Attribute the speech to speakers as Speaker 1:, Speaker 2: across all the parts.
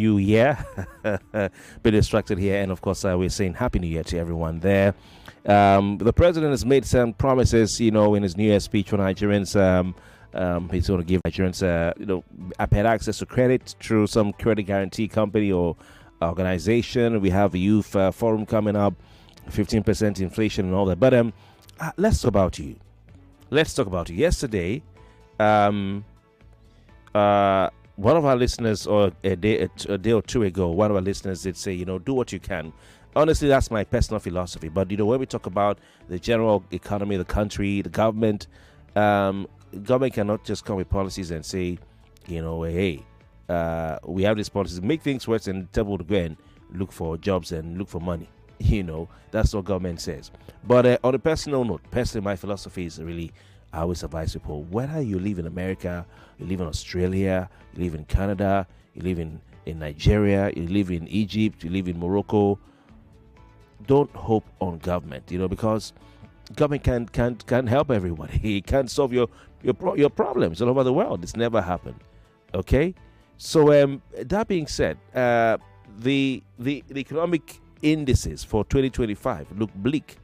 Speaker 1: new year. Bit distracted here, and of course, we're saying Happy New Year to everyone there. The president has made some promises, in his New Year speech for Nigerians. He's going to give Nigerians, better access to credit through some credit guarantee company or organization. We have a youth forum coming up, 15% inflation and all that. But let's talk about you. Yesterday, one of our listeners, or a day or two ago, one of our listeners did say, do what you can. Honestly, that's my personal philosophy. But, when we talk about the general economy, the country, the government, government cannot just come with policies and say, hey, we have these policies, make things worse, and tell people to go and look for jobs and look for money. That's what government says. But on a personal note, my philosophy is really, I always advise people, whether you live in America, you live in Australia, you live in Canada, you live in Nigeria, you live in Egypt, you live in Morocco, don't hope on government, because government can't help everybody. He can't solve your problems all over the world. It's never happened. Okay? So that being said, the economic indices for 2025 look bleak.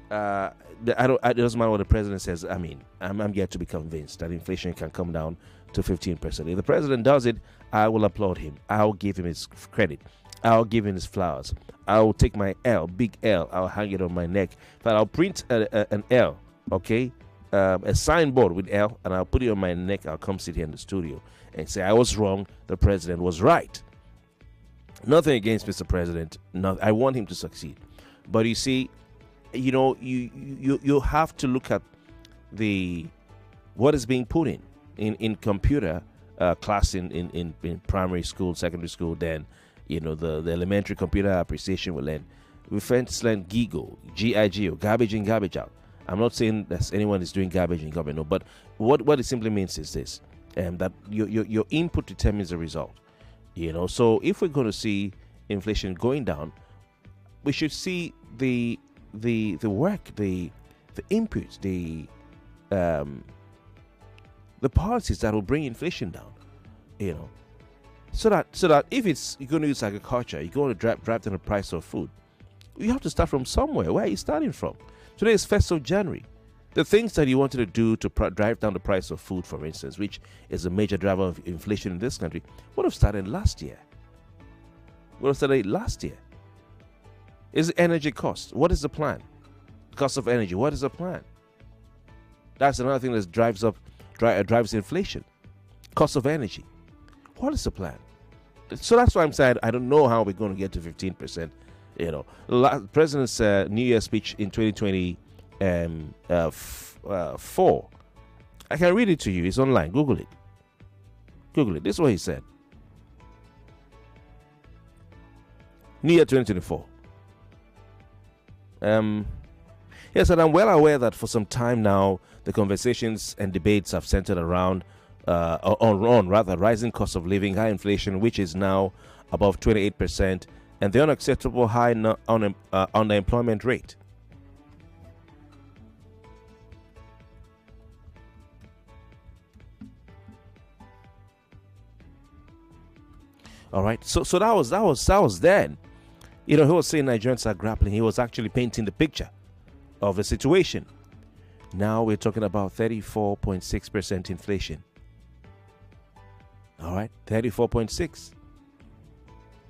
Speaker 1: It doesn't matter what the president says. I mean, I'm yet to be convinced that inflation can come down to 15%. If the president does it, I will applaud him. I'll give him his credit. I'll give him his flowers. I'll take my L, big L. I'll hang it on my neck. But I'll print an L, okay? A signboard with L, and I'll put it on my neck. I'll come sit here in the studio and say, I was wrong. The president was right. Nothing against Mr. President. No, I want him to succeed. But you see, you have to look at what is being put in computer class in primary school, secondary school. Then the elementary computer appreciation will learn. We first learn GIGO, GIGO, garbage in, garbage out. I'm not saying that anyone is doing garbage in, garbage no, but what it simply means is this: that your input determines the result. So if we're going to see inflation going down, we should see the work, the inputs, the policies that will bring inflation down. So that if you're going to use agriculture, you're going to drive down the price of food, you have to start from somewhere. Where are you starting from? Today is 1st of January. The things that you wanted to do to drive down the price of food, for instance, which is a major driver of inflation in this country, would have started last year. Is energy cost? What is the plan? Cost of energy. What is the plan? That's another thing that drives inflation. Cost of energy. What is the plan? So that's why I'm saying I don't know how we're going to get to 15%. The president's New Year speech in 2024. I can read it to you. It's online. Google it. This is what he said. New Year 2024. Yes, and I'm well aware that for some time now, the conversations and debates have centered around on rising cost of living, high inflation, which is now above 28%, and the unacceptable high unemployment rate. All right, so that was then. He was saying Nigerians are grappling. He was actually painting the picture of the situation. Now we're talking about 34.6% inflation. All right, 34.6.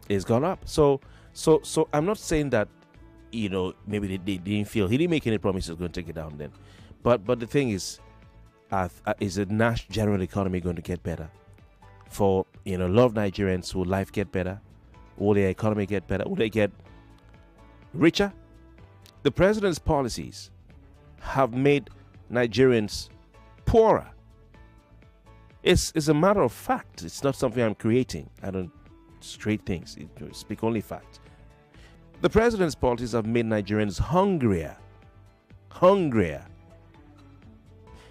Speaker 1: It's gone up. So I'm not saying that, maybe they didn't feel. He didn't make any promises he was going to take it down then. But the thing is the national general economy going to get better? For, a lot of Nigerians, will life get better? Will their economy get better? Will they get richer? The president's policies have made Nigerians poorer. It's a matter of fact. It's not something I'm creating. I don't straight things. I speak only facts. The president's policies have made Nigerians hungrier.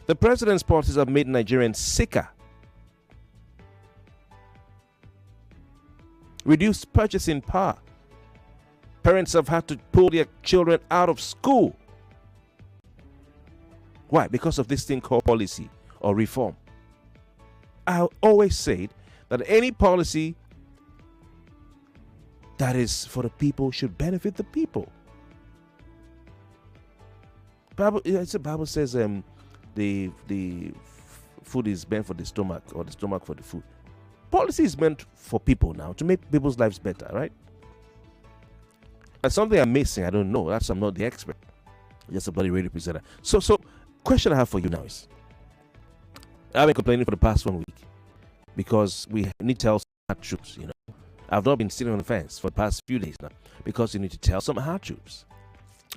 Speaker 1: The president's policies have made Nigerians sicker. Reduced purchasing power. Parents have had to pull their children out of school. Why? Because of this thing called policy or reform. I always say that any policy that is for the people should benefit the people. Bible says the food is meant for the stomach, or the stomach for the food. Policy is meant for people now, to make people's lives better, right? And something I'm missing, I don't know. I'm not the expert. Just a bloody radio presenter. So question I have for you now is, I've been complaining for the past 1 week because we need to tell some hard truths, I've not been sitting on the fence for the past few days now because you need to tell some hard truths.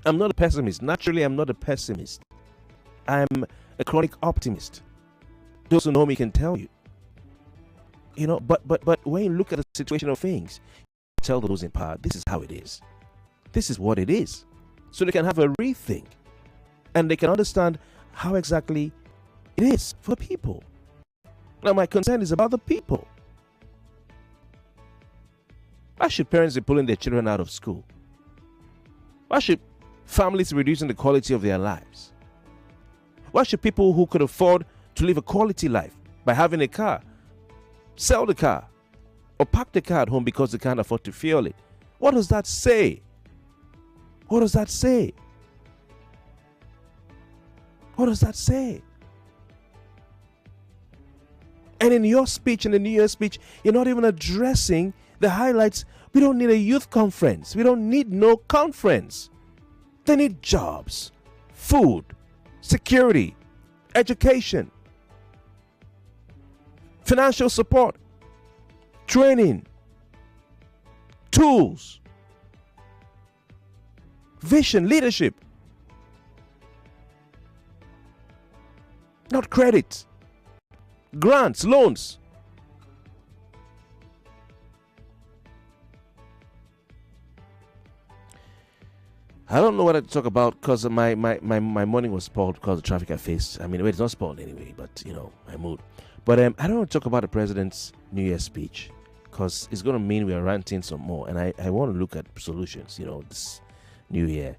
Speaker 1: I'm not a pessimist. Naturally, I'm not a pessimist. I'm a chronic optimist. Those who know me can tell you. But when you look at the situation of things, tell those in power, this is how it is. This is what it is. So they can have a rethink. And they can understand how exactly it is for people. Now, my concern is about the people. Why should parents be pulling their children out of school? Why should families be reducing the quality of their lives? Why should people who could afford to live a quality life by having a car sell the car or park the car at home because they can't afford to fuel it? What does that say? What does that say? What does that say? And in your speech, in the New Year's speech, you're not even addressing the highlights. We don't need a youth conference. We don't need no conference. They need jobs, food, security, education, financial support, training, tools, vision, leadership. Not credit, grants, loans. I don't know what to talk about because my morning was spoiled because of the traffic I faced. I mean, it's not spoiled anyway, but my mood. But I don't want to talk about the president's New Year's speech because it's going to mean we are ranting some more. And I want to look at solutions, this New Year,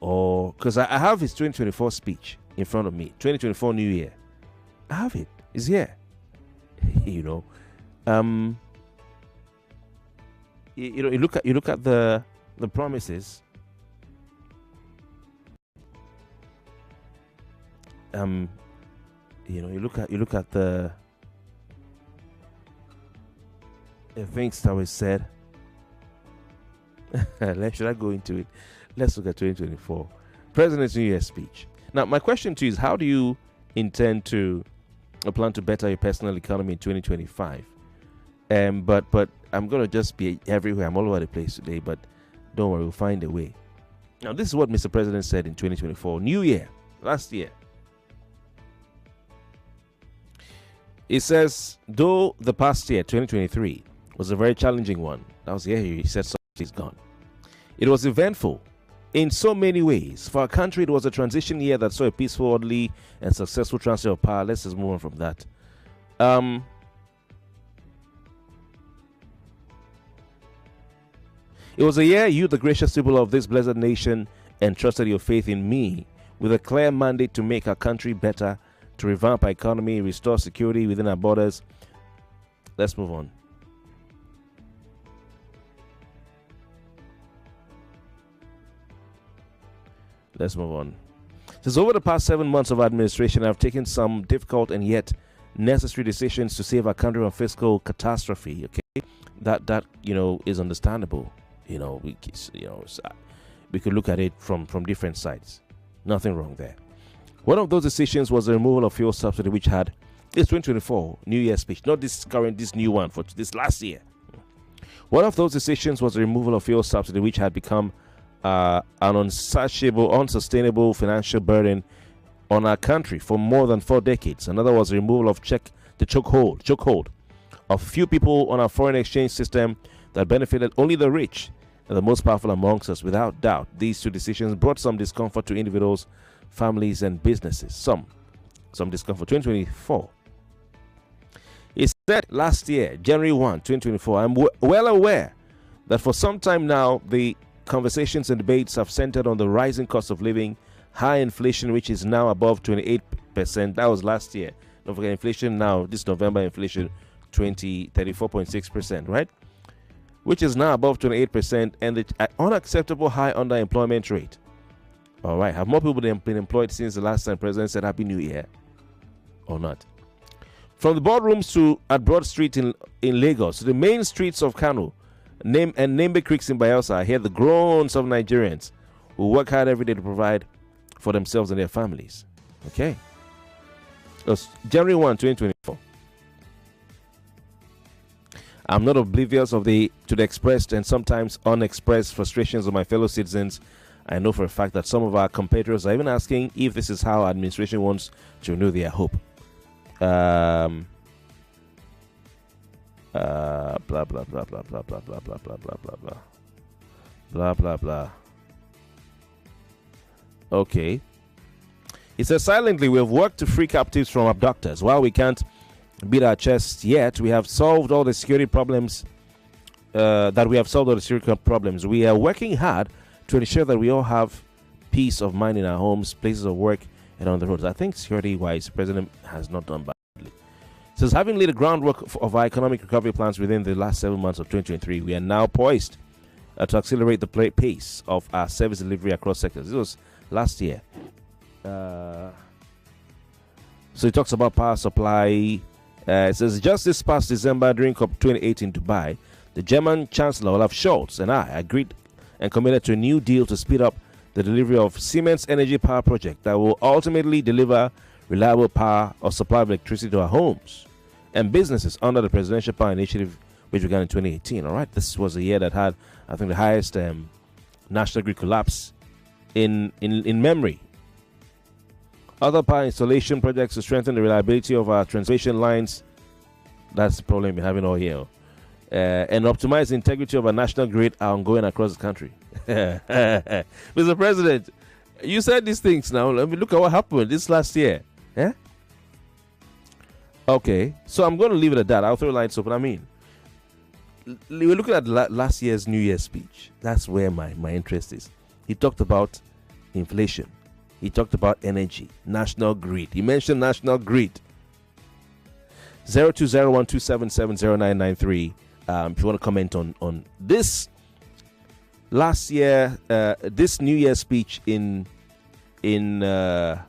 Speaker 1: or because I have his 2024 speech in front of me. 2024 New Year. I have it. It's here. You look at the promises. You look at the things that was said. Should I go into it? Let's look at 2024 President's New Year's speech. Now, my question to you is, how do you intend to plan to better your personal economy in 2025? But I'm gonna just be everywhere. I'm all over the place today, but don't worry, we'll find a way. Now, this is what Mr. President said in 2024, New Year, last year. It says, though the past year, 2023, was a very challenging one. That was the year he said something is gone. It was eventful in so many ways. For our country, it was a transition year that saw a peaceful, orderly, and successful transfer of power. Let's just move on from that. It was a year you, the gracious people of this blessed nation, entrusted your faith in me with a clear mandate to make our country better, to revamp our economy, restore security within our borders. Let's move on. Let's move on. Since over the past 7 months of administration, I've taken some difficult and yet necessary decisions to save our country from fiscal catastrophe. Okay, that is understandable. We could look at it from different sides. Nothing wrong there. One of those decisions was the removal of fuel subsidy, which had this 2024 New Year speech, not this new one for this last year. One of those decisions was the removal of fuel subsidy, which had become an unsustainable financial burden on our country for more than 4 decades. Another was the removal of the chokehold of few people on our foreign exchange system that benefited only the rich and the most powerful amongst us. Without doubt, these two decisions brought some discomfort to individuals, families, and businesses. Some discomfort. 2024. It said last year, January 1, 2024, I'm well aware that for some time now, the conversations and debates have centered on the rising cost of living, high inflation, which is now above 28%. That was last year. Don't forget inflation now, this November inflation, 34.6%, right? which is now above 28%, and the unacceptable high underemployment rate. All right. Have more people been employed since the last time President said Happy New Year or not? From the boardrooms at Broad Street in Lagos to the main streets of Kano and Nembe Creeks in Bayelsa, I hear the groans of Nigerians who work hard every day to provide for themselves and their families. Okay. It's January 1, 2024. I'm not oblivious to the expressed and sometimes unexpressed frustrations of my fellow citizens. I know for a fact that some of our competitors are even asking if this is how administration wants to renew their hope. Blah blah blah blah blah blah blah blah blah blah blah blah blah blah blah. Okay. It says silently we have worked to free captives from abductors. While we can't beat our chests yet, we have solved all the security problems. We are working hard to ensure that we all have peace of mind in our homes, places of work, and on the roads. I think security-wise, the president has not done badly. It says, having laid the groundwork of our economic recovery plans within the last 7 months of 2023, we are now poised to accelerate the pace of our service delivery across sectors. This was last year. So he talks about power supply. It says, just this past December during COP28 in Dubai, the German Chancellor Olaf Scholz and I agreed and committed to a new deal to speed up the delivery of Siemens Energy Power Project that will ultimately deliver reliable power or supply of electricity to our homes and businesses under the Presidential Power Initiative, which began in 2018. All right, this was a year that had, I think, the highest national grid collapse in memory. Other power installation projects to strengthen the reliability of our transmission lines. That's the problem we're having all year. And optimize the integrity of our national grid are ongoing across the country. Mr. President, you said these things now. Let me look at what happened this last year. Yeah? Okay, so I'm going to leave it at that. I'll throw lines open. I mean, we're looking at last year's New Year's speech. That's where my interest is. He talked about inflation. He talked about energy, national grid. He mentioned national grid. 02012770993. If you want to comment on this last year, this New Year's speech in the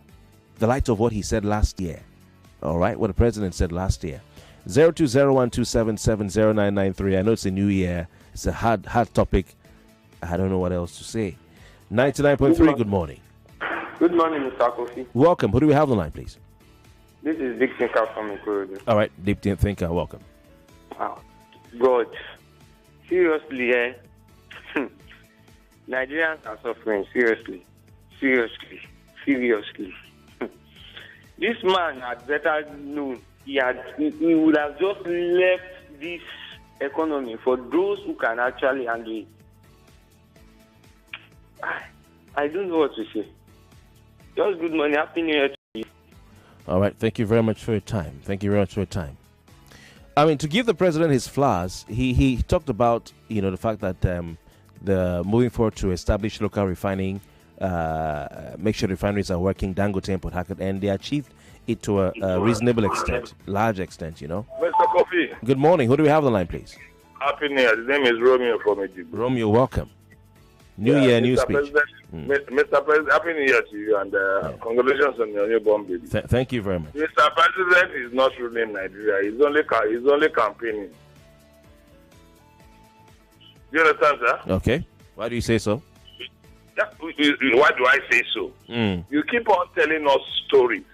Speaker 1: light of what he said last year. All right, what the president said last year. 02012770993. I know it's a new year. It's a hard topic. I don't know what else to say. 99.3. Good morning.
Speaker 2: Good morning, Mr. Kofi.
Speaker 1: Welcome. Who do we have on the line, please?
Speaker 2: This is Big Thinker from Ikorodu.
Speaker 1: All right, Deep Thinker, welcome.
Speaker 2: Wow. God. Seriously, Nigerians are suffering. Seriously. This man had better known. He would have just left this economy for those who can actually handle it. I don't know what to say. Just good morning. Happy New Year to you.
Speaker 1: All right. Thank you very much for your time. I mean, to give the president his flowers, he talked about, the fact that the moving forward to establish local refining, make sure refineries are working, Dangote and Port Harcourt, and they achieved it to a reasonable extent, large extent,
Speaker 3: Mr. Kofi.
Speaker 1: Good morning. Who do we have on the line, please?
Speaker 3: Happy New Year. His name is Romeo from Egypt.
Speaker 1: Romeo, welcome. New year, new speech.
Speaker 3: Mr. President, Happy New Year to you, and congratulations on your newborn baby.
Speaker 1: Thank you very much.
Speaker 3: Mr. President is not ruling Nigeria. He's only campaigning. Do you understand, sir?
Speaker 1: Okay. Why do you say so?
Speaker 3: Yeah, why do I say so? You keep on telling us stories.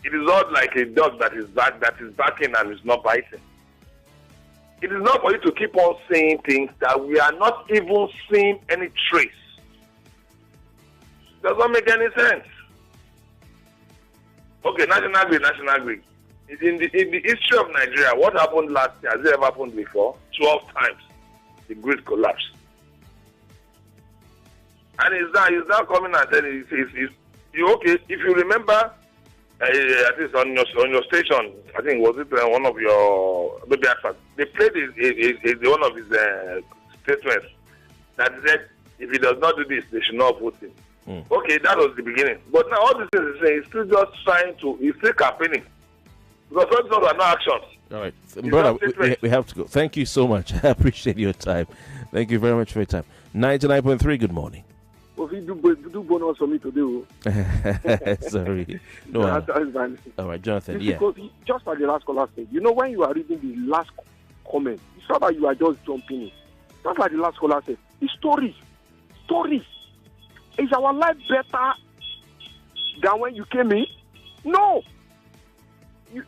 Speaker 3: It is not like a dog that is barking and is not biting. It is not for you to keep on saying things that we are not even seeing any trace. Does not make any sense. Okay, national grid. In the history of Nigeria, what happened last year? Has it ever happened before? 12 times the grid collapsed. And he's now coming and telling you okay, if you remember, at least on your station, I think was it one of your maybe they played one of his statements that said if he does not do this, they should not vote him. Okay, that was the beginning. But now all this is saying he's still just he's still campaigning. Because all these are no actions.
Speaker 1: All right,
Speaker 3: It's
Speaker 1: brother,
Speaker 3: just statement.
Speaker 1: we have to go. Thank you so much. I appreciate your time. Thank you very much for your time. 99.3, good morning.
Speaker 4: Kofi, do bonus for me today.
Speaker 1: Sorry. No, all right, Jonathan, yeah.
Speaker 4: Kofi, just like the last caller said, when you are reading the last comment, it's not that you are just jumping in. Just like the last caller said, it's stories. Stories. Is our life better than when you came in? No.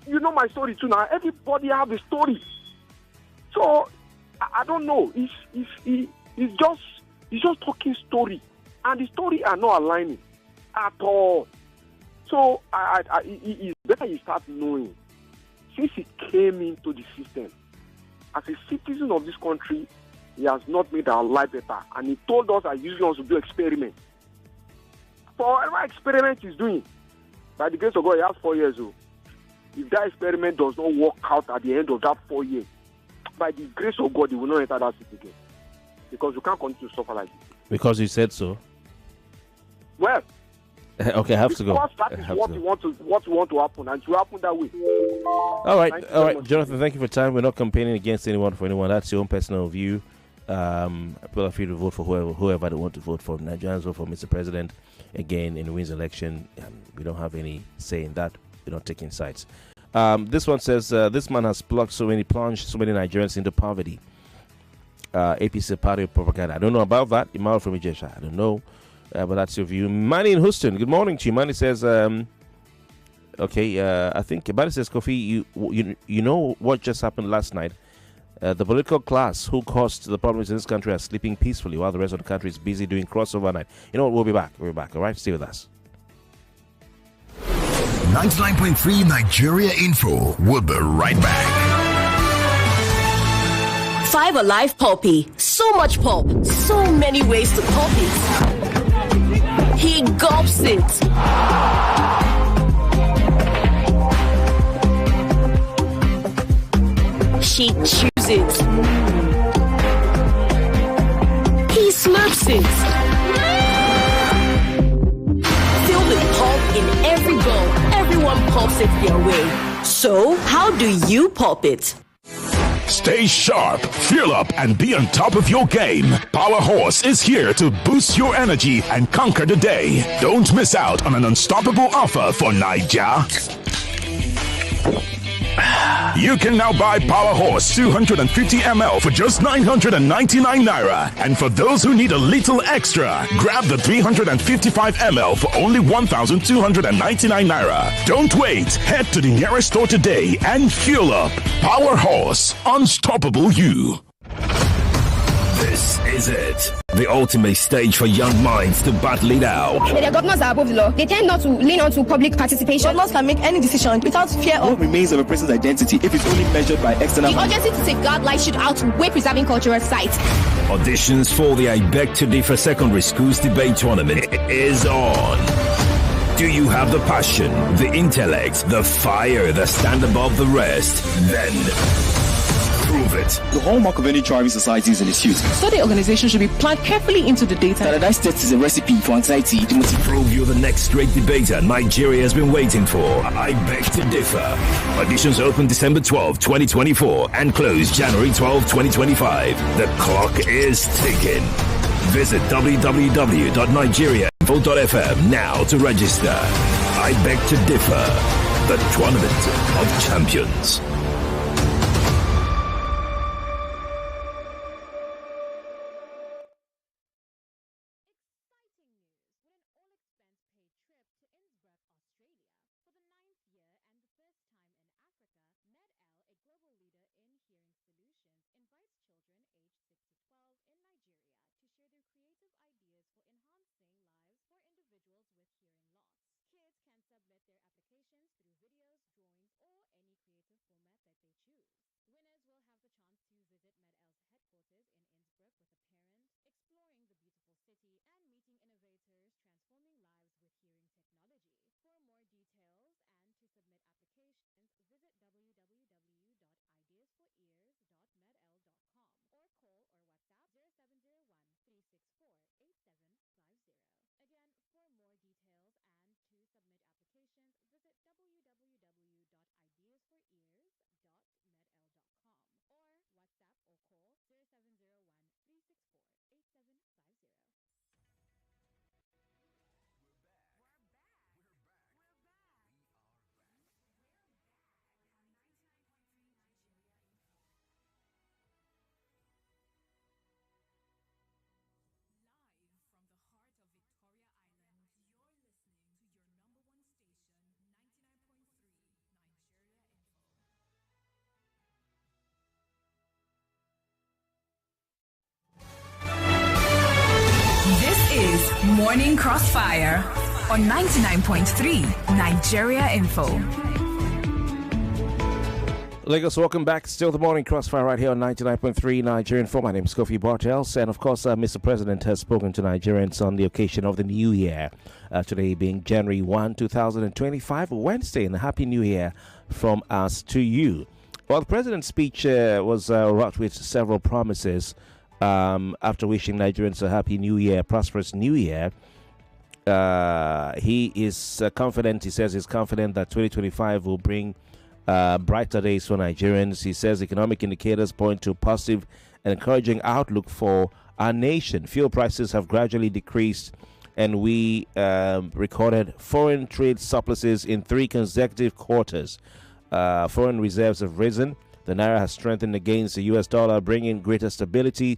Speaker 4: You know my story too now. Everybody have a story. So I don't know. It's just talking story, and the story are not aligning at all. So it's better you start knowing. Since he came into the system as a citizen of this country, he has not made our life better, and he told us that he wants to do experiment. For whatever experiment he's doing, by the grace of God, he has 4 years old. If that experiment does not work out at the end of that 4 years, by the grace of God, he will not enter that city again. Because you can't continue to suffer like this.
Speaker 1: Because you said so.
Speaker 4: Well,
Speaker 1: okay, I have to go.
Speaker 4: Because that is what you want to happen, and it will happen that way.
Speaker 1: All right, Jonathan, thank you for your time. We're not campaigning against anyone for anyone. That's your own personal view. People are free to vote for whoever they want to vote for. Nigerians vote for Mr. President again in the wins election. We don't have any say in that. We're not taking sides. This one says this man has plunged so many Nigerians into poverty. APC party propaganda. I don't know about that. Imal from Ijesha. I don't know. But that's your view. Manny in Houston. Good morning to you. Manny says, I think Manny says, Kofi, you know what just happened last night? The political class who caused the problems in this country are sleeping peacefully while the rest of the country is busy doing crossover night. You know what? We'll be back. All right? Stay with us.
Speaker 5: 99.3 Nigeria Info. We'll be right back.
Speaker 6: 5 Alive Poppy. So much pop. So many ways to pop it. He gulps it. She chews it. He slurps it. Filled with pulp in every bowl. Everyone pops it their way. So, how do you pop it?
Speaker 5: Stay sharp, fuel up, and be on top of your game. Power Horse is here to boost your energy and conquer the day. Don't miss out on an unstoppable offer for Niger. You can now buy Power Horse 250 ml for just 999 naira. And for those who need a little extra, grab the 355 ml for only 1,299 naira. Don't wait. Head to the nearest store today and fuel up. Power Horse, unstoppable you. This is it. The ultimate stage for young minds to battle it out.
Speaker 7: The governors are above the law. They tend not to lean on to public participation.
Speaker 8: Governors can make any decision without fear of what remains of a person's identity if it's only measured by external.
Speaker 7: The urgency to safeguard life should outweigh preserving cultural sites.
Speaker 5: Auditions for the I Beg to Differ Secondary Schools Debate Tournament is on. Do you have the passion, the intellect, the fire that stand above the rest? Then prove it.
Speaker 8: The hallmark of any thriving society is in its youth. So the organization should be planned carefully into the data. Standardized tests is a recipe for anxiety.
Speaker 5: Prove you're the next great debater Nigeria has been waiting for. I Beg to Differ. Auditions open December 12, 2024 and close January 12, 2025. The clock is ticking. Visit www.nigeriainfo.fm now to register. I Beg to Differ. The Tournament of Champions.
Speaker 9: Morning Crossfire on 99.3 Nigeria Info.
Speaker 1: Lagos, welcome back. Still the Morning Crossfire right here on 99.3 Nigerian Info. My name is Kofi Bartels, and of course, Mr. President has spoken to Nigerians on the occasion of the New Year. Today being January 1, 2025, Wednesday, and a Happy New Year from us to you. Well, the President's speech was wrought with several promises. After wishing Nigerians a Happy New Year, prosperous New Year, he is confident. He says he's confident that 2025 will bring brighter days for Nigerians. He says economic indicators point to positive and encouraging outlook for our nation. Fuel prices have gradually decreased, and we recorded foreign trade surpluses in 3 consecutive quarters. Foreign reserves have risen. The Naira has strengthened against the US dollar, bringing greater stability.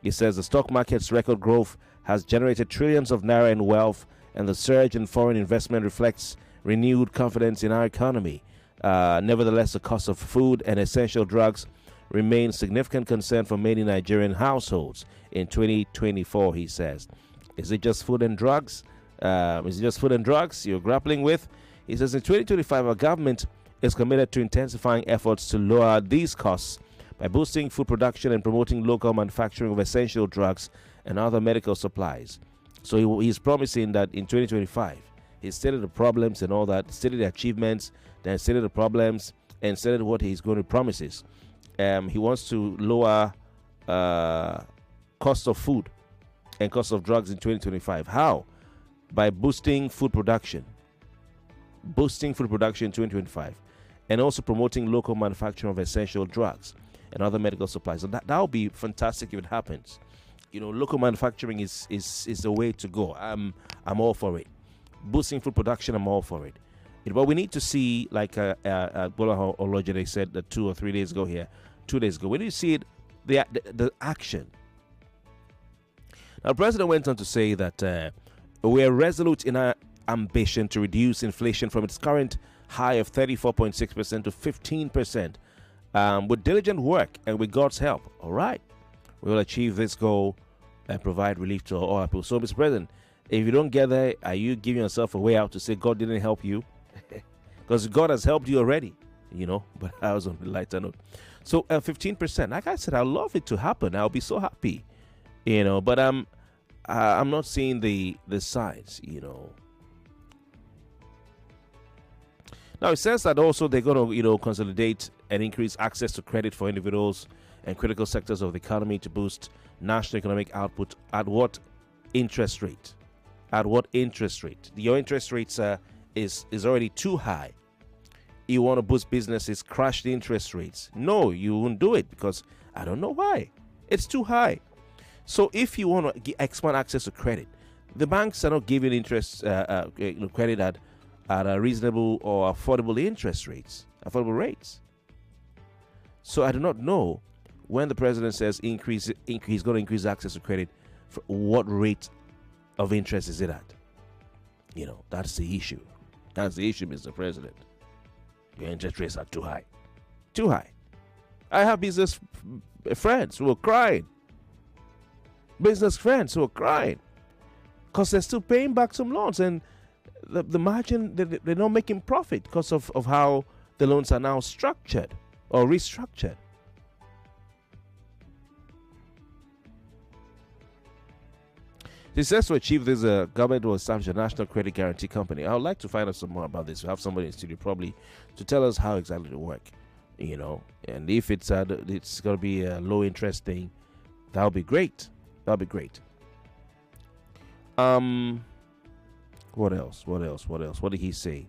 Speaker 1: He says the stock market's record growth has generated trillions of Naira in wealth, and the surge in foreign investment reflects renewed confidence in our economy. Nevertheless, the cost of food and essential drugs remains significant concern for many Nigerian households in 2024, he says. Is it just food and drugs? You're grappling with? He says in 2025, our government is committed to intensifying efforts to lower these costs by boosting food production and promoting local manufacturing of essential drugs and other medical supplies. So he's promising that in 2025, he's stated the problems and all that, stated the achievements, then stated the problems, and stated what he's going to promises. He wants to lower cost of food and cost of drugs in 2025. How? By boosting food production. Boosting food production in 2025. And also promoting local manufacturing of essential drugs and other medical supplies. So that would be fantastic if it happens. You know, local manufacturing is the way to go. I'm all for it. Boosting food production, I'm all for it. But we need to see, like Bola Olojede said 2 or 3 days ago here, 2 days ago, we need to see it, the action. Now, the president went on to say that we are resolute in our ambition to reduce inflation from its current high of 34.6% to 15%. With diligent work and with God's help, all right, we will achieve this goal and provide relief to all our people. So, Mr. President, if you don't get there, are you giving yourself a way out to say God didn't help you? Because God has helped you already, you know, but I was on the lighter note. So 15%, like I said, I'd love it to happen. I'll be so happy, you know, but I'm not seeing the signs, you know. Now, it says that also they're going to, you know, consolidate and increase access to credit for individuals and critical sectors of the economy to boost national economic output. At what interest rate? At what interest rate? Your interest rates is already too high. You want to boost businesses, crash the interest rates. No, you won't do it because I don't know why. It's too high. So if you want to expand access to credit, the banks are not giving interest credit at a reasonable or affordable interest rates, affordable rates. So I do not know when the president says he's going to increase access to credit, for what rate of interest is it at? You know, that's the issue. That's the issue, Mr. President. Your interest rates are too high. Too high. I have business friends who are crying. Business friends who are crying because they're still paying back some loans, and the margin, they're not making profit because of how the loans are now structured or restructured. He says to achieve this, government will establish a national credit guarantee company. I would like to find out some more about this. We have somebody in the studio probably to tell us how exactly it work, you know. And if it's going to be a low interest thing, that would be great. That would be great. What else? What did he say?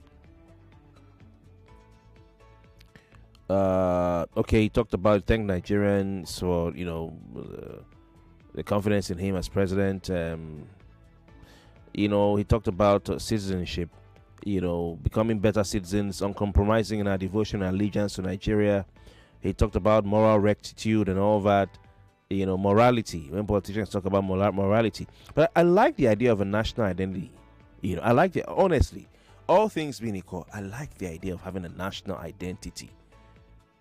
Speaker 1: Okay, he talked about thank Nigerians for, you know, the confidence in him as president. You know, he talked about citizenship, you know, becoming better citizens, uncompromising in our devotion and allegiance to Nigeria. He talked about moral rectitude and all that, you know, morality, when politicians talk about morality. But I like the idea of a national identity. You know, I like it, honestly, all things being equal, I like the idea of having a national identity.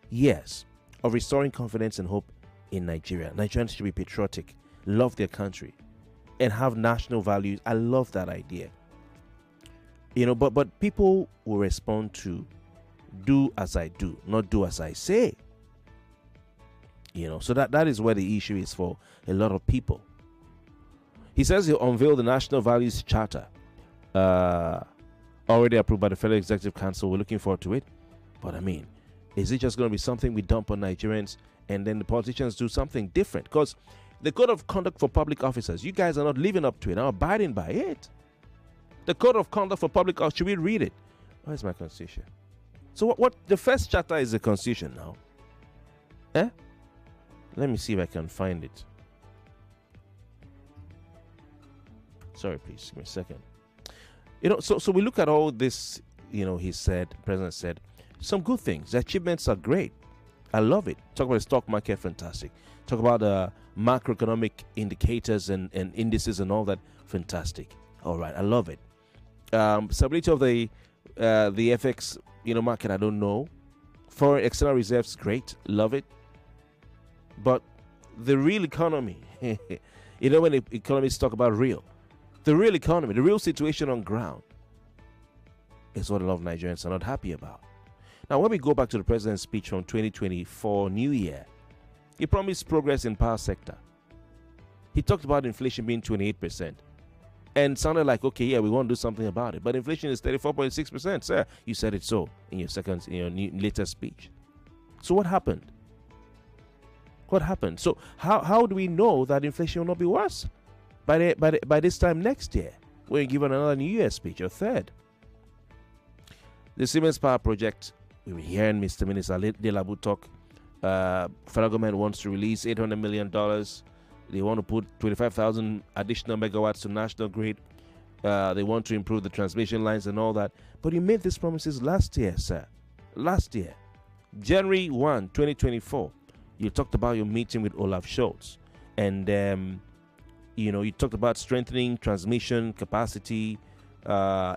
Speaker 1: Yes, of restoring confidence and hope in Nigeria. Nigerians should be patriotic, love their country, and have national values. I love that idea. But people will respond to do as I do, not do as I say. So that is where the issue is for a lot of people. He says he'll unveil the National Values Charter, already approved by the Federal Executive Council. We're looking forward to it. But is it just going to be something we dump on Nigerians and then the politicians do something different? Because the Code of Conduct for Public Officers, you guys are not living up to it, not abiding by it. The Code of Conduct for Public Officers, should we read it? Where's my constitution? So what the first chapter is the constitution now. Let me see if I can find it. Sorry, please give me a second. So we look at all this, he said, the president said, some good things. The achievements are great. I love it. Talk about the stock market, fantastic. Talk about the macroeconomic indicators and indices and all that, fantastic. All right, I love it. Stability of the FX, market, I don't know. Foreign external reserves, great, love it. But the real economy, when the economists talk about the real economy, the real situation on ground is what a lot of Nigerians are not happy about. Now, when we go back to the president's speech from 2024 New Year, he promised progress in power sector. He talked about inflation being 28%. And sounded like, okay, yeah, we want to do something about it. But inflation is 34.6%. Sir, you said it so in your latest speech. So what happened? What happened? So how do we know that inflation will not be worse by this time next year? When you give another New Year's speech, your third. The Siemens Power Project, we were hearing Mr. Minister Delabu talk. Federal government wants to release $800 million. They want to put 25,000 additional megawatts to national grid. They want to improve the transmission lines and all that. But you made these promises last year, sir. Last year. January 1, 2024. You talked about your meeting with Olaf Scholz. And, you talked about strengthening transmission capacity,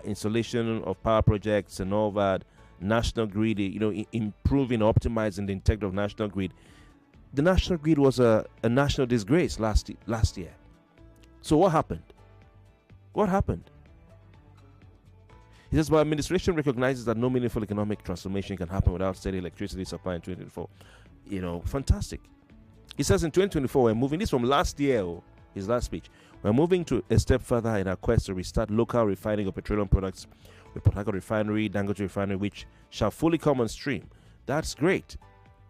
Speaker 1: installation of power projects and all that. National grid, improving, optimizing the integrity of national grid. The national grid was a national disgrace last year. So what happened? What happened? He says, my administration recognizes that no meaningful economic transformation can happen without steady electricity supply in 2024. Fantastic. He says in 2024, we're moving, this from last year, his last speech, we're moving to a step further in our quest to restart local refining of petroleum products with Port Harcourt Refinery, Dangote Refinery, which shall fully come on stream. That's great.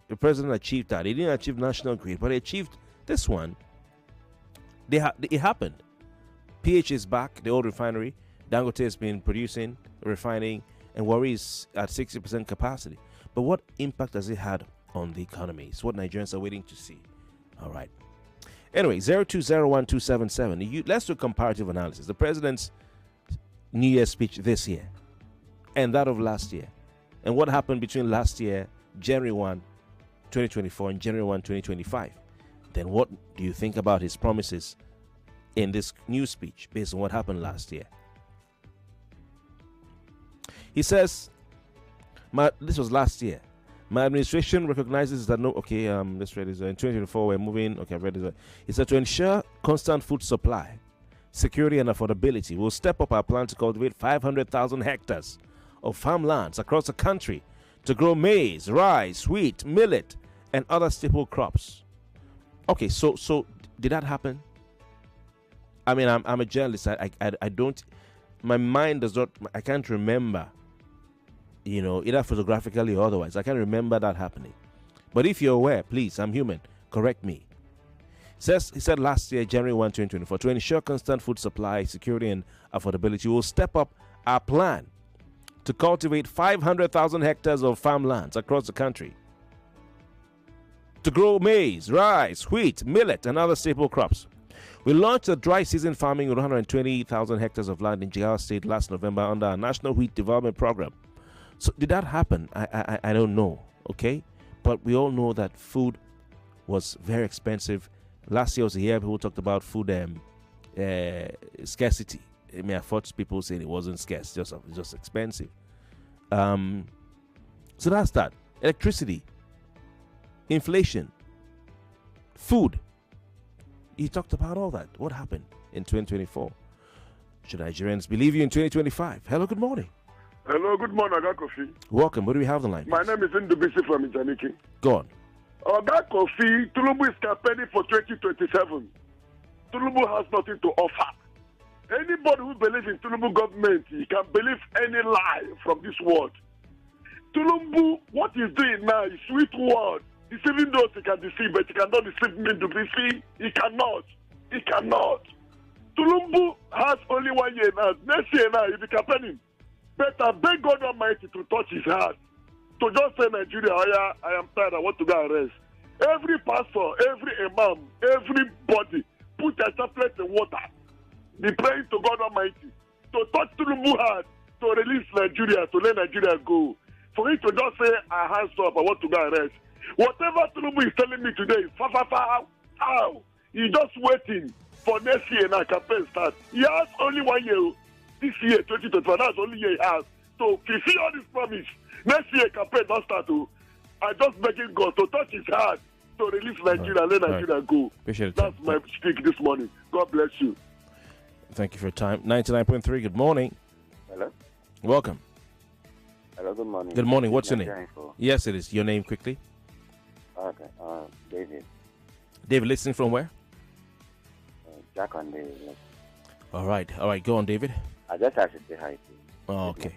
Speaker 1: The president achieved that. He didn't achieve national grid, but he achieved this one. It happened. PH is back, the old refinery. Dangote has been producing, refining, and Warri is at 60% capacity. But what impact has it had on the economy? It's what Nigerians are waiting to see. All right. Anyway, 0201277. Let's do comparative analysis. The president's New Year's speech this year and that of last year. And what happened between last year, January 1, 2024 and January 1, 2025. Then what do you think about his promises in this new speech based on what happened last year? He says, this was last year. My administration recognizes that let's read this. In 2024, we're moving. Okay, I've read this. He said to ensure constant food supply, security, and affordability, we'll step up our plan to cultivate 500,000 hectares of farmlands across the country to grow maize, rice, wheat, millet, and other staple crops. Okay, so did that happen? I'm a journalist. I don't. My mind does not. I can't remember. Either photographically or otherwise. I can't remember that happening. But if you're aware, please, I'm human. Correct me. He said last year, January 1, 2024, to ensure constant food supply, security, and affordability, we'll step up our plan to cultivate 500,000 hectares of farmlands across the country to grow maize, rice, wheat, millet, and other staple crops. We launched a dry season farming with 120,000 hectares of land in Jigawa State last November under our National Wheat Development Program. So did that happen? I don't know, okay? But we all know that food was very expensive. Last year was a year people talked about food scarcity. I thought people saying it wasn't scarce, just expensive. So that's that. Electricity, inflation, food. He talked about all that. What happened? in 2024? Should Nigerians believe you in 2025? Hello, good morning.
Speaker 10: Hello, good morning, Oga Kofi.
Speaker 1: Welcome. What do we have on the line?
Speaker 10: My name is Ndubisi from Ijaniki.
Speaker 1: Go on.
Speaker 10: Oga Kofi, Tinubu is campaigning for 2027. Tinubu has nothing to offer. Anybody who believes in Tinubu government, he can believe any lie from this world. Tinubu, what he's doing now is sweet word. Deceiving those he can deceive, but he cannot deceive me, Ndubisi. He cannot. He cannot. Tinubu has only 1 year now. Next year now, he'll be campaigning. But I beg God Almighty to touch his heart. To just say, Nigeria, I am tired, I want to go arrest. Every pastor, every imam, everybody put their chaplet in water. Be praying to God Almighty to touch Tinubu heart, to release Nigeria, to let Nigeria go. For him to just say, I hands up, I want to go arrest. Whatever Tinubu is telling me today, how? He's just waiting for next year now campaign start. He has only 1 year. This year, 2025, that's the only year he has. So, fulfill all this promise. Next year, campaign not start to. I just begging God to touch his heart to release Nigeria, let Nigeria go.
Speaker 1: Appreciate it.
Speaker 10: That's my speak this morning. God bless you.
Speaker 1: Thank you for your time. 99.3, good morning.
Speaker 11: Hello?
Speaker 1: Welcome.
Speaker 11: Hello, good morning.
Speaker 1: Good morning. What's your name? Yes, it is. Your name quickly.
Speaker 11: Okay, David.
Speaker 1: David, listening from where?
Speaker 11: Jack on David.
Speaker 1: All right. Go on, David.
Speaker 11: I just have to say hi to you.
Speaker 1: Oh, okay.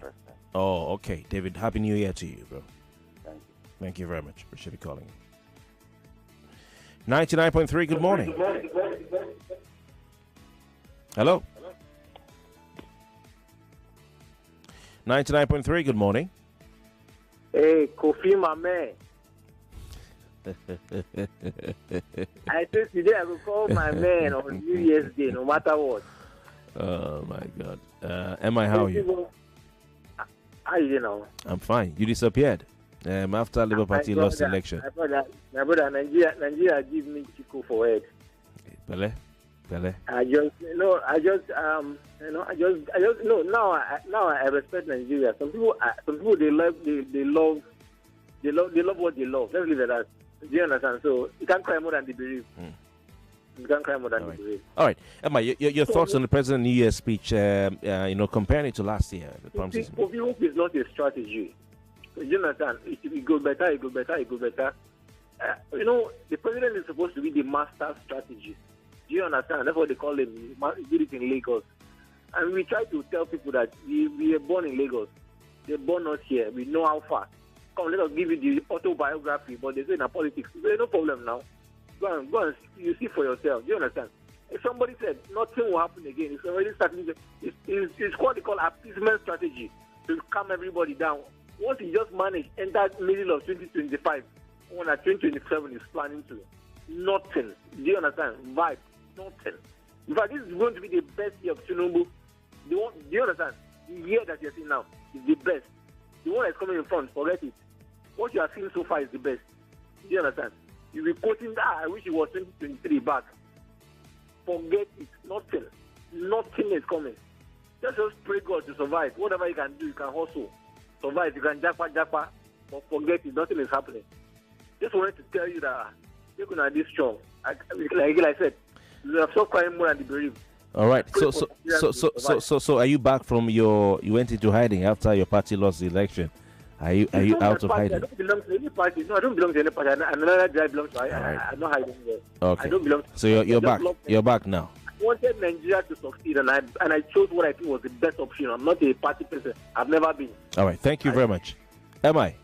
Speaker 1: Okay. David, Happy New Year to you, bro.
Speaker 11: Thank you.
Speaker 1: Thank you very much. Appreciate you calling. 99.3, good morning. Hello? 99.3, good morning.
Speaker 12: Hey, Kofi, my man. I said today I will call my man on New Year's Day, no matter what.
Speaker 1: Oh, my God. Emma, how are you?
Speaker 12: How are you now?
Speaker 1: I'm fine. You disappeared after Labour Party lost the election.
Speaker 12: My brother, Nigeria give me Chico for it.
Speaker 1: Pele.
Speaker 12: I just now I respect Nigeria. Some people they love what they love. Let's leave it at that. Do you understand? So you can't cry more than they believe. You can't cry more than they believe.
Speaker 1: All right, Emma, your thoughts on the President New Year's speech? Comparing it to last year.
Speaker 12: Hope is not a strategy. You understand? It goes better. The president is supposed to be the master strategist. Do you understand? That's what they call him. He did it in Lagos. And we try to tell people that we are born in Lagos. They're born not here. We know how far. Come, let us give you the autobiography. But they say in politics, there's no problem now. Go and you see for yourself. Do you understand? If somebody said nothing will happen again, it's already starting. It's what they call appeasement strategy to calm everybody down. Once he just managed enter middle of 2025, when at 2027 is planning to nothing. Do you understand? Vibe, nothing. In fact, this is going to be the best year of Tinubu. Do you understand? The year that you're seeing now is the best. The one that's coming in front, forget it. What you are seeing so far is the best. Do you understand? You'll be quoting that. I wish it was 2023 back. Forget it. Nothing. Nothing is coming. Just pray God to survive. Whatever you can do, you can hustle. Survive. You can japa. But forget it. Nothing is happening. Just wanted to tell you that you're going to be strong. Like I said, you are so crying more than the bereaved.
Speaker 1: All right. So are you back from you went into hiding after your party lost the election? Are you out of hiding?
Speaker 12: I don't belong to any party. No, I don't belong to any party. Another guy belongs to. I'm not hiding there.
Speaker 1: Okay.
Speaker 12: I don't belong to.
Speaker 1: So you're back. You're back now.
Speaker 12: I wanted Nigeria to succeed, and I chose what I think was the best option. I'm not a party person. I've never been.
Speaker 1: All right. Thank you very much. Am I?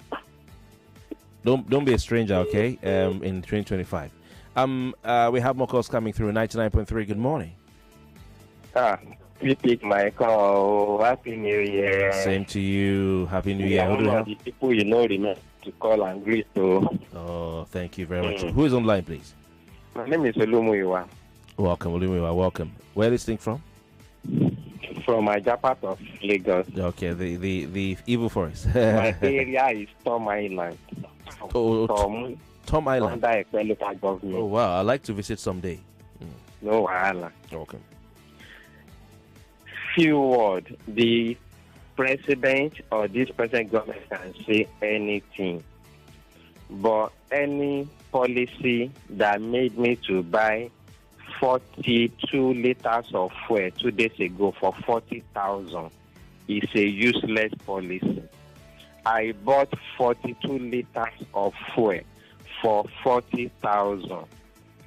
Speaker 1: Don't be a stranger, okay? In 2025. We have more calls coming through. 99.3. Good morning.
Speaker 13: You take my call. Happy New Year.
Speaker 1: Same to you. Happy New Year. Who do you have?
Speaker 13: The people you know remember to call and greet.
Speaker 1: Oh, thank you very much. Who is online, please?
Speaker 13: My name is Olumuyiwa.
Speaker 1: Welcome, Olumuyiwa. Welcome. Where are you listening from?
Speaker 13: From my part of Lagos.
Speaker 1: Okay, the evil forest.
Speaker 13: My area is Tom Island.
Speaker 1: Tom Island.
Speaker 13: Under a local government.
Speaker 1: Oh wow, I'd like to visit someday.
Speaker 13: No wahala.
Speaker 1: Okay.
Speaker 13: Few words. The president or this present government can say anything, but any policy that made me to buy 42 liters of fuel 2 days ago for 40,000 is a useless policy. I bought 42 liters of fuel for 40,000.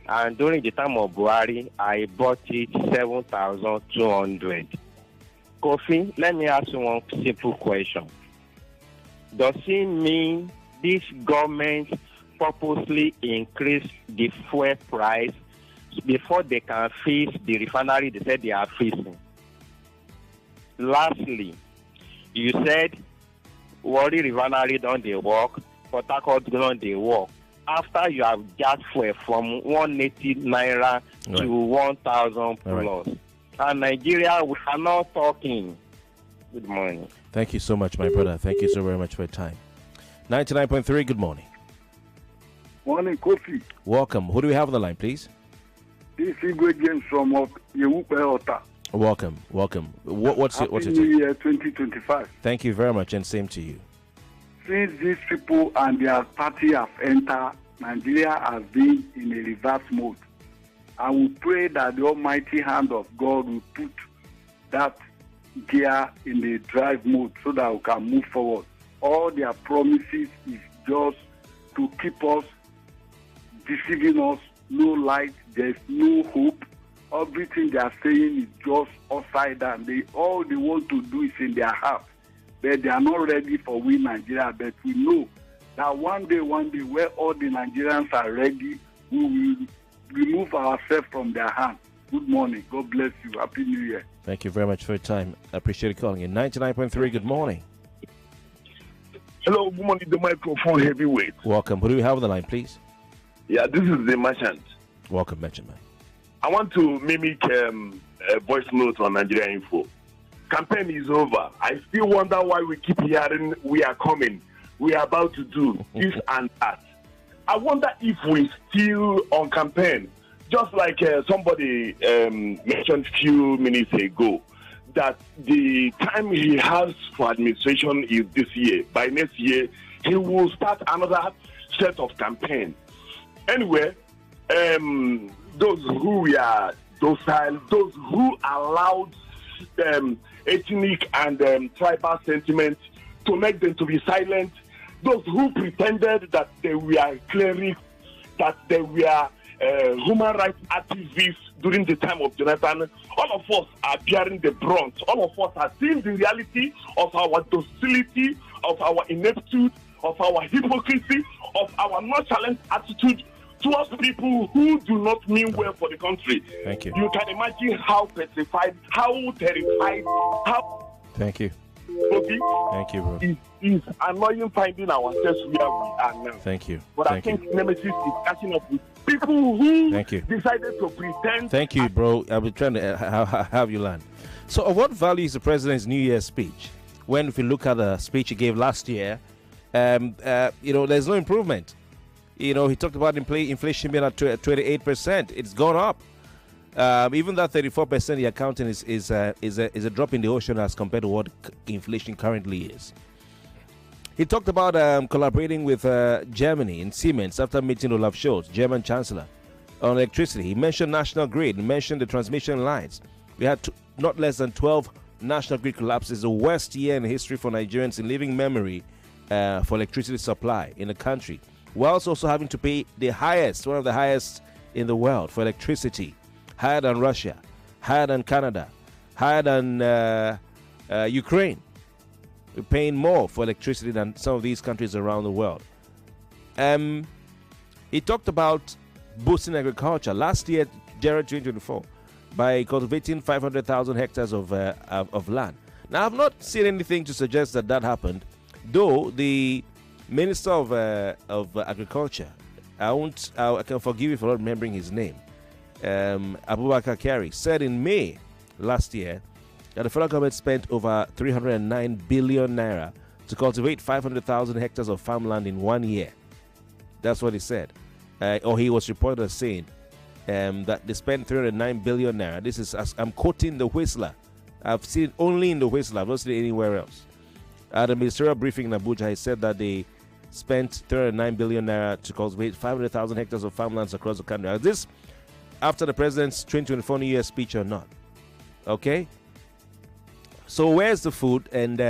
Speaker 13: And during the time of Buhari, I bought it 7,200. Kofi, let me ask you one simple question. Does it mean this government purposely increase the fuel price before they can fix the refinery they said they are fixing? Lastly, you said Warri refinery don't they work, Port Harcourt don't they work. After you have gas fuel from 180 naira to 1,000 plus. Right. And Nigeria, we are not talking. Good morning.
Speaker 1: Thank you so much, my brother. Thank you so very much for your time. 99.3, good morning.
Speaker 10: Morning, Kofi.
Speaker 1: Welcome. Who do we have on the line, please?
Speaker 10: This is Igwe James from Yewupe Ota.
Speaker 1: Welcome. What's
Speaker 10: Happy
Speaker 1: your
Speaker 10: New Year 2025.
Speaker 1: Thank you very much, and same to you.
Speaker 10: Since these people and their party have entered, Nigeria has been in a reverse mode. I will pray that the almighty hand of God will put that gear in the drive mode so that we can move forward. All their promises is just to keep us deceiving us, no light, there's no hope. Everything they are saying is just upside down. All they want to do is in their heart. But they are not ready for we Nigeria. But we know that one day, where all the Nigerians are ready, we will remove ourselves from their hands. Good morning. God bless you. Happy New Year.
Speaker 1: Thank you very much for your time. I appreciate you calling in. 99.3, good morning.
Speaker 3: Hello, good morning. The microphone heavyweight.
Speaker 1: Welcome. Who do we have on the line, please?
Speaker 3: Yeah, this is the merchant.
Speaker 1: Welcome, merchant man.
Speaker 3: I want to mimic a voice note on Nigeria Info. Campaign is over. I still wonder why we keep hearing we are coming, we are about to do this and that. I wonder if we still on campaign, just like somebody mentioned a few minutes ago, that the time he has for administration is this year. By next year, he will start another set of campaign. Anyway, those who are docile, those who allowed ethnic and tribal sentiment to make them to be silent, those who pretended that they were clerics, that they were human rights activists during the time of Jonathan, all of us are bearing the brunt. All of us are seeing the reality of our docility, of our ineptitude, of our hypocrisy, of our nonchalant attitude towards people who do not mean well for the country.
Speaker 1: Thank you.
Speaker 3: You can imagine how petrified, how terrified, how...
Speaker 1: Thank you.
Speaker 3: Okay?
Speaker 1: Thank you, bro.
Speaker 3: It's annoying finding ourselves where we are now.
Speaker 1: Thank you.
Speaker 3: But
Speaker 1: Thank
Speaker 3: I think
Speaker 1: you.
Speaker 3: Nemesis is catching up with people who decided to pretend.
Speaker 1: Thank you, bro. I've been trying to have you land. So, of what value is the president's New Year's speech? When, if you look at the speech he gave last year, there's no improvement. He talked about inflation being at 28%. It's gone up. Even that 34% you're counting is a drop in the ocean as compared to what inflation currently is. He talked about collaborating with Germany in Siemens after meeting Olaf Scholz, German Chancellor, on electricity. He mentioned National Grid. He mentioned the transmission lines. We had not less than 12 National Grid collapses, the worst year in history for Nigerians in living memory for electricity supply in the country, whilst also having to pay one of the highest in the world for electricity, higher than Russia, higher than Canada, higher than Ukraine. We're paying more for electricity than some of these countries around the world. He talked about boosting agriculture last year, January 2024, by cultivating 500,000 hectares of land. Now, I've not seen anything to suggest that happened, though the Minister of Agriculture, I can forgive you for not remembering his name, Abubakar Kyari, said in May last year that the federal government spent over 309 billion naira to cultivate 500,000 hectares of farmland in 1 year. That's what he said. Or he was reported as saying that they spent 309 billion naira. This is, as I'm quoting the Whistler. I've seen it only in the Whistler. I've not seen it anywhere else. At a ministerial briefing in Abuja, he said that they spent 309 billion naira to cultivate 500,000 hectares of farmlands across the country. Now, this after the president's 2024 New Year speech or not. Okay? So where's the food, and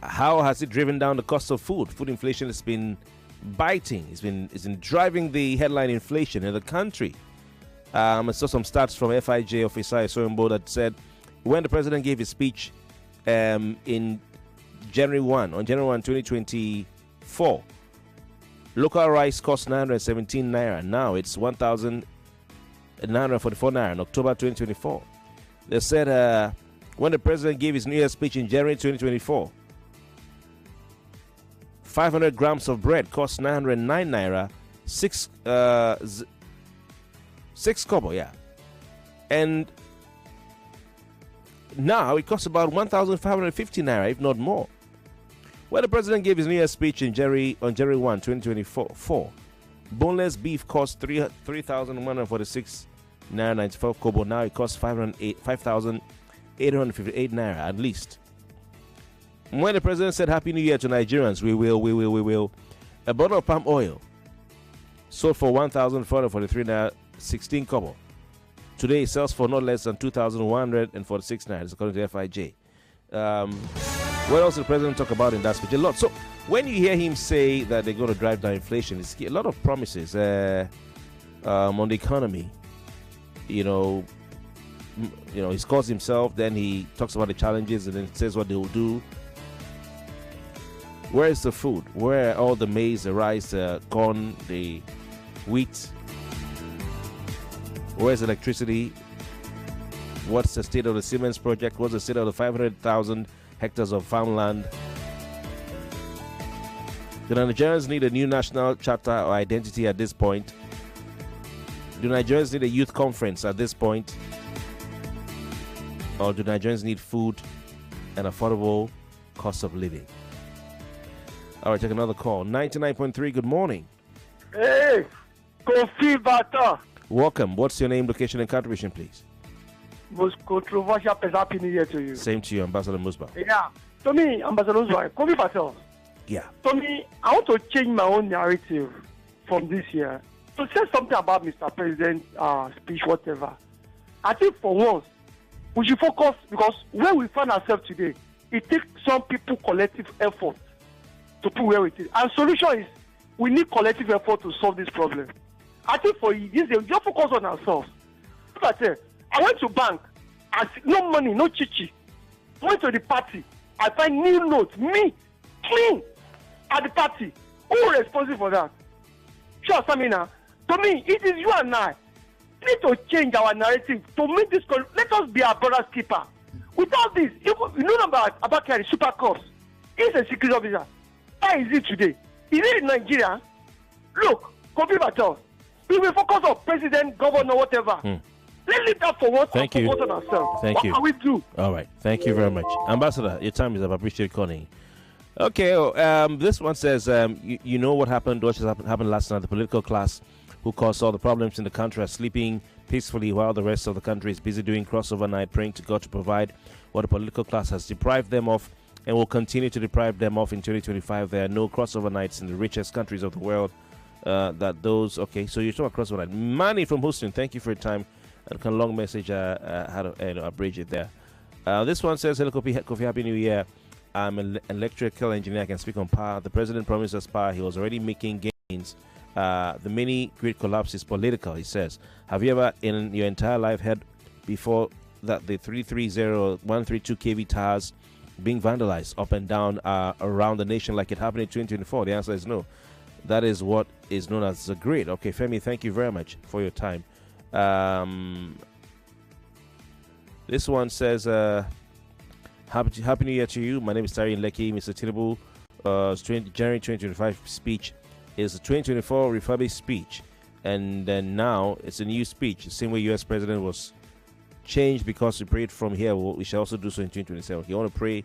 Speaker 1: how has it driven down the cost of food? Food inflation has been biting. It's been driving the headline inflation in the country. I saw some stats from FIJ officer Soyombo that said when the president gave his speech in January 1, 2024, local rice cost 917 naira. Now it's 1,944 naira in October 2024. They said when the president gave his New Year speech in January 2024, 500 grams of bread cost 909 naira, 6 kobo, yeah. And now it costs about 1,550 naira, if not more. When the president gave his New Year speech on January 1, 2024, boneless beef cost 3,146 naira 94 kobo. Now it costs 5,858 naira at least. When the president said Happy New Year to Nigerians, we will, a bottle of palm oil sold for 1,443 naira 16 kobo. Today it sells for not less than 2,146 naira, according to FIJ. What else did the president talk about in that speech? A lot. So when you hear him say that they're going to drive down inflation, it's a lot of promises on the economy. He calls himself, then he talks about the challenges, and then says what they will do. Where is the food? Where are all the maize, the rice, the corn, the wheat? Where's electricity? What's the state of the Siemens project? What's the state of the 500,000 hectares of farmland? Do Nigerians need a new national charter or identity at this point? Do Nigerians need a youth conference at this point? Or do Nigerians need food and affordable cost of living? All right, take another call. 99.3, good morning.
Speaker 4: Hey, Kofi Bartels.
Speaker 1: Welcome. What's your name, location, and contribution, please?
Speaker 4: Most controversial person, Happy New Year to you.
Speaker 1: Same to you, Ambassador Musba.
Speaker 4: Yeah. To me, Ambassador Musba, Kofi Bartels.
Speaker 1: Yeah.
Speaker 4: To me, I want to change my own narrative from this year to say something about Mr. President's speech, whatever. I think for once, we should focus, because where we find ourselves today, it takes some people collective effort to put where it is. And solution is we need collective effort to solve this problem. I think for this year, we just focus on ourselves. Look at it. I went to bank, I see no money, no chichi. Went to the party, I find new notes, me, clean, at the party. Who responsible for that? Sure, Samina. To me, it is you and I. We need to change our narrative to make this. Let us be our brother's keeper. Without this, you know about carry super cops. He's a security officer. How is it today? Is it in Nigeria? Look, Kofi Bartels, we will focus on president, governor, whatever. Let's leave that for once.
Speaker 1: Thank you.
Speaker 4: Focus on ourselves.
Speaker 1: Thank you.
Speaker 4: What can we do?
Speaker 1: All right. Thank you very much. Ambassador, your time is up. I appreciate calling. Okay. This one says, you know what happened? What happened last night? The political class who caused all the problems in the country are sleeping peacefully while the rest of the country is busy doing crossover night, praying to God to provide what the political class has deprived them of and will continue to deprive them of in 2025. There are no crossover nights in the richest countries of the world. Okay, so you're talking about crossover night. Manny from Houston, thank you for your time. A kind of long message. Had to abridge it there. This one says, hello, Kofi, Happy New Year. I'm an electrical engineer. I can speak on power. The president promised us power. He was already making gains. The mini grid collapse is political, he says. Have you ever in your entire life heard before that the 330, 132 kV towers being vandalized up and down around the nation like it happened in 2024? The answer is no. That is what is known as the grid. Okay, Femi, thank you very much for your time. This one says, Happy New Year to you. My name is Tari Lekki. Mr. Tinubu, January 2025 speech is the 2024 refurbished speech. And then now it's a new speech. The same way U.S. president was changed because we prayed from here. We shall also do so in 2027. You want to pray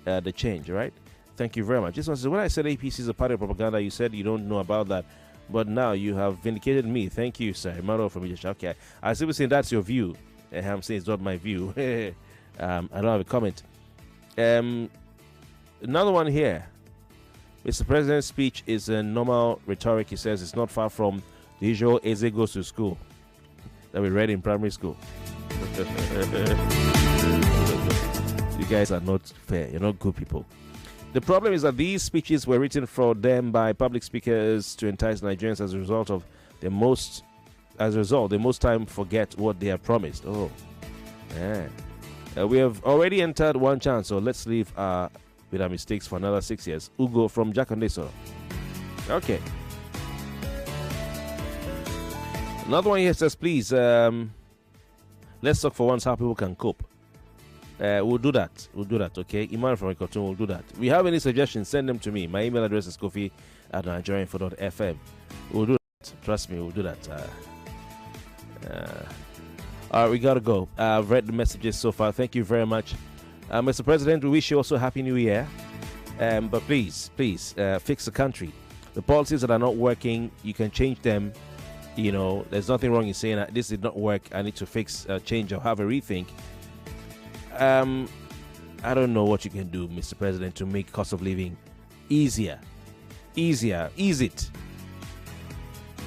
Speaker 1: the change, right? Thank you very much. This one says, when I said APC is a party of propaganda, you said you don't know about that. But now you have vindicated me. Thank you, sir. Emmanuel from Egypt. Okay. I still saying that's your view. I'm saying it's not my view. I don't have a comment. Another one here. Mr. President's speech is a normal rhetoric. He says it's not far from the usual Eze goes to school. that we read in primary school. You guys are not fair. You're not good people. The problem is that these speeches were written for them by public speakers to entice Nigerians as a result, they most time forget what they have promised. Oh, yeah. We have already entered one chance, so let's leave with our mistakes for another 6 years. Ugo from Jakonde. Okay. Another one here says, please, let's talk for once how people can cope. We'll do that. Okay? Iman from Ikoton will do that. If you have any suggestions, send them to me. My email address is kofi@nigeriainfo.fm. We'll do that. Trust me, we'll do that. All right, we got to go. I've read the messages so far. Thank you very much. Mr. President, we wish you also a Happy New Year. But please, fix the country. The policies that are not working, you can change them. You know, there's nothing wrong in saying that this did not work. I need to fix, change, or have a rethink. I don't know what you can do, Mr. President, to make cost of living easier. Ease it.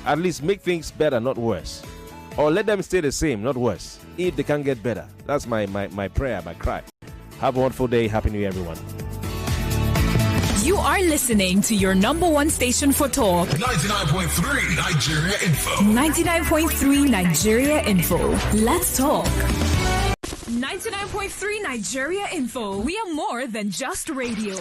Speaker 1: At least make things better, not worse. Or let them stay the same, not worse. If they can get better. That's my prayer, my cry. Have a wonderful day. Happy New Year, everyone.
Speaker 9: You are listening to your number one station for talk.
Speaker 5: 99.3 Nigeria Info.
Speaker 9: 99.3 Nigeria Info. Let's talk. 99.3 Nigeria Info. We are more than just radio.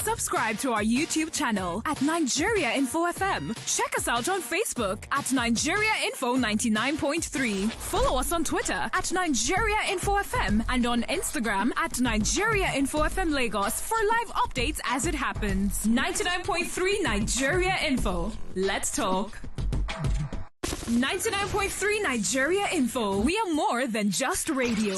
Speaker 9: Subscribe to our YouTube channel at Nigeria Info FM. Check us out on Facebook at Nigeria Info 99.3. Follow us on Twitter at Nigeria Info FM and on Instagram at Nigeria Info FM Lagos for live updates as it happens. 99.3 Nigeria Info. Let's talk. 99.3 Nigeria Info. We are more than just radio.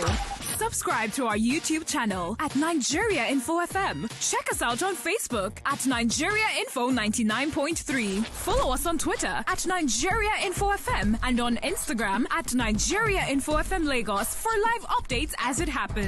Speaker 9: Subscribe to our YouTube channel at Nigeria Info FM. Check us out on Facebook at Nigeria Info 99.3. Follow us on Twitter at Nigeria Info FM and on Instagram at Nigeria Info FM Lagos for live updates as it happens.